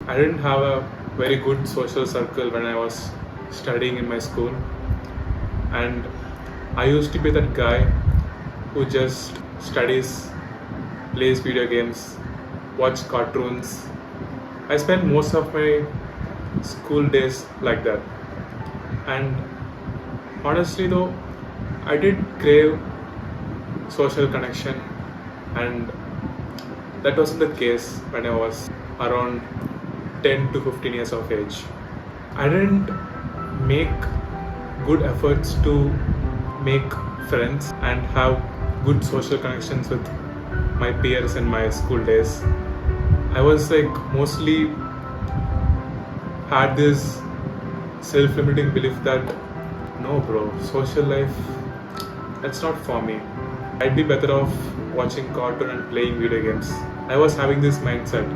I didn't have a very good social circle when I was studying in my school, and I used to be that guy who just studies, plays video games, watch cartoons. I spent most of my school days like that. And honestly, though, I did crave social connection, and that wasn't the case when I was around 10 to 15 years of age. I didn't make good efforts to make friends and have good social connections with my peers in my school days. I was like mostly had this self-limiting belief that no bro, social life that's not for me. I'd be better off watching cartoon and playing video games. I was having this mindset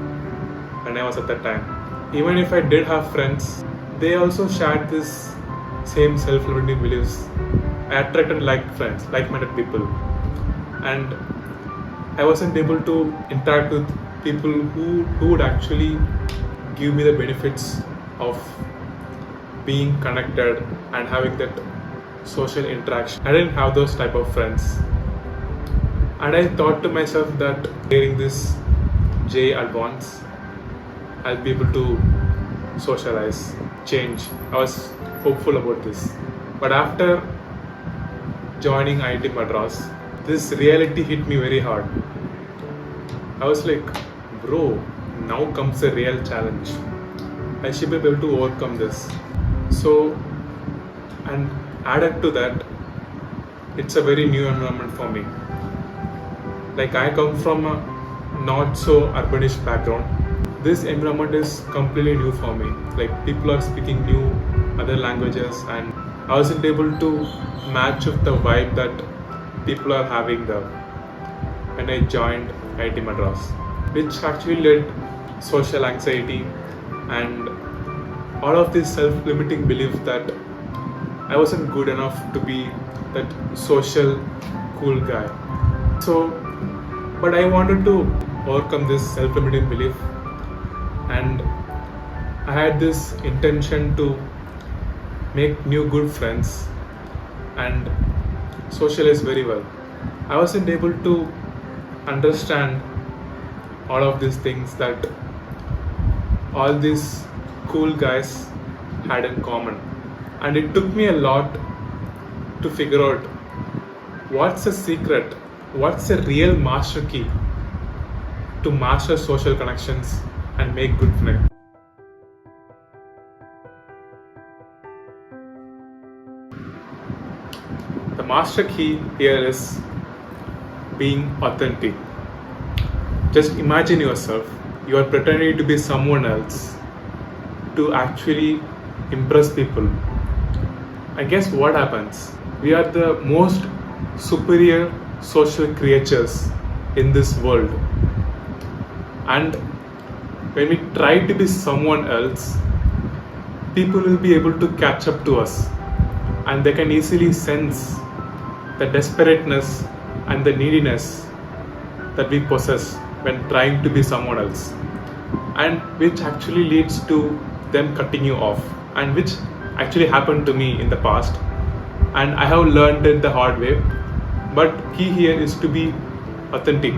when I was at that time. Even if I did have friends, they also shared this same self-limiting beliefs. I attracted like friends, like-minded people, and I wasn't able to interact with people who would actually give me the benefits of being connected and having that social interaction. I didn't have those type of friends, and I thought to myself that during this J advance, I'll be able to socialize, change. I was hopeful about this, but after joining IIT Madras, this reality hit me very hard. I was like, bro, now comes a real challenge. I should be able to overcome this. So, and added to that, it's a very new environment for me. Like I come from a not so urbanish background. This environment is completely new for me. Like people are speaking new other languages, and I wasn't able to match with the vibe that people are having there when I joined IIT Madras, which actually led social anxiety and all of this self-limiting belief that I wasn't good enough to be that social cool guy. So, but I wanted to overcome this self-limiting belief, and I had this intention to make new good friends and socialize very well. I wasn't able to understand all of these things that all these cool guys had in common, and it took me a lot to figure out what's the secret, what's the real master key to master social connections and make good friends. The master key here is being authentic. Just imagine yourself, you are pretending to be someone else to actually impress people. And guess what happens? We are the most superior social creatures in this world. And when we try to be someone else, people will be able to catch up to us, and they can easily sense the desperateness and the neediness that we possess when trying to be someone else, and which actually leads to them cutting you off, and which actually happened to me in the past, and I have learned it the hard way. But key here is to be authentic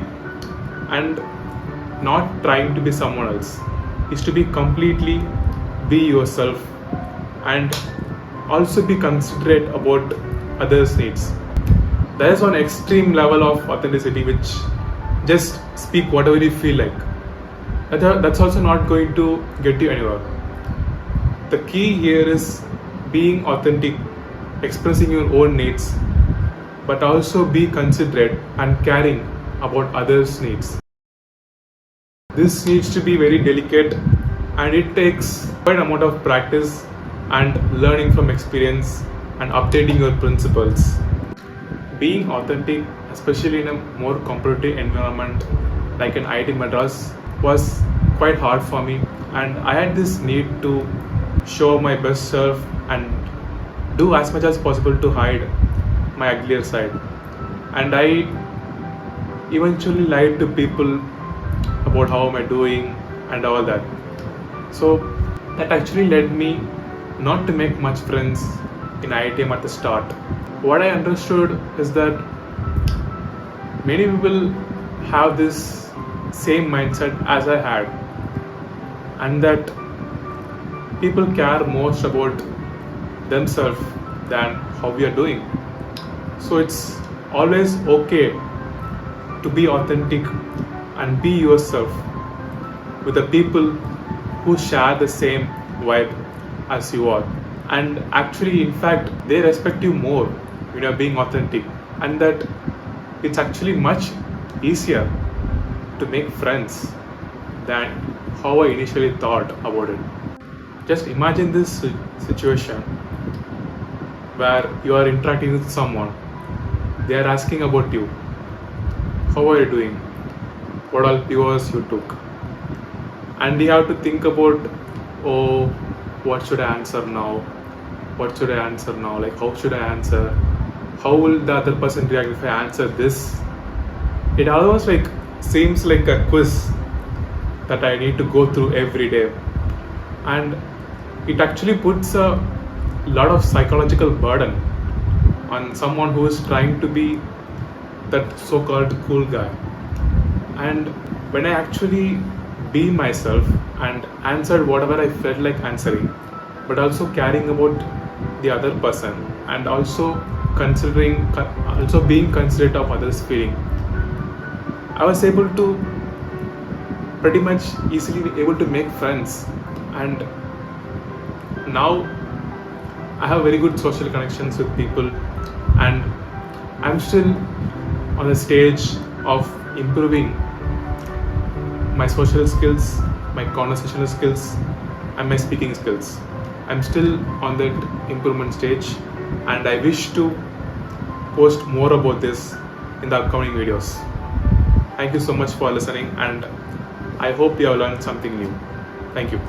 and not trying to be someone else, is to be completely be yourself and also be considerate about others' needs. There is one extreme level of authenticity which just speak whatever you feel like. That's also not going to get you anywhere. The key here is being authentic, expressing your own needs, but also be considerate and caring about others' needs. This needs to be very delicate, and it takes quite an amount of practice and learning from experience and updating your principles. Being authentic, especially in a more competitive environment like an IIT Madras, was quite hard for me, and I had this need to show my best self and do as much as possible to hide my uglier side. And I eventually lied to people about how am I doing and all that. So that actually led me not to make much friends in IITM at the start. What I understood is that many people have this same mindset as I had, and that people care most about themselves than how we are doing. So it's always okay to be authentic and be yourself with the people who share the same vibe as you are. And actually, in fact, they respect you more when you're being authentic, and that it's actually much easier to make friends than how I initially thought about it. Just imagine this situation where you are interacting with someone, they are asking about you, how are you doing, what all POs you took, and you have to think about, oh, what should I answer now, what should I answer now, like how should I answer, how will the other person react if I answer this. It almost like seems like a quiz that I need to go through every day, and it actually puts a lot of psychological burden on someone who is trying to be that so-called cool guy. And when I actually be myself and answered whatever I felt like answering, but also caring about the other person, and also being considerate of others' feeling, I was able to pretty much easily be able to make friends. And now I have very good social connections with people, and I'm still on the stage of improving my social skills, my conversational skills, and my speaking skills. I'm still on that improvement stage, and I wish to post more about this in the upcoming videos. Thank you so much for listening, and I hope you have learned something new. Thank you.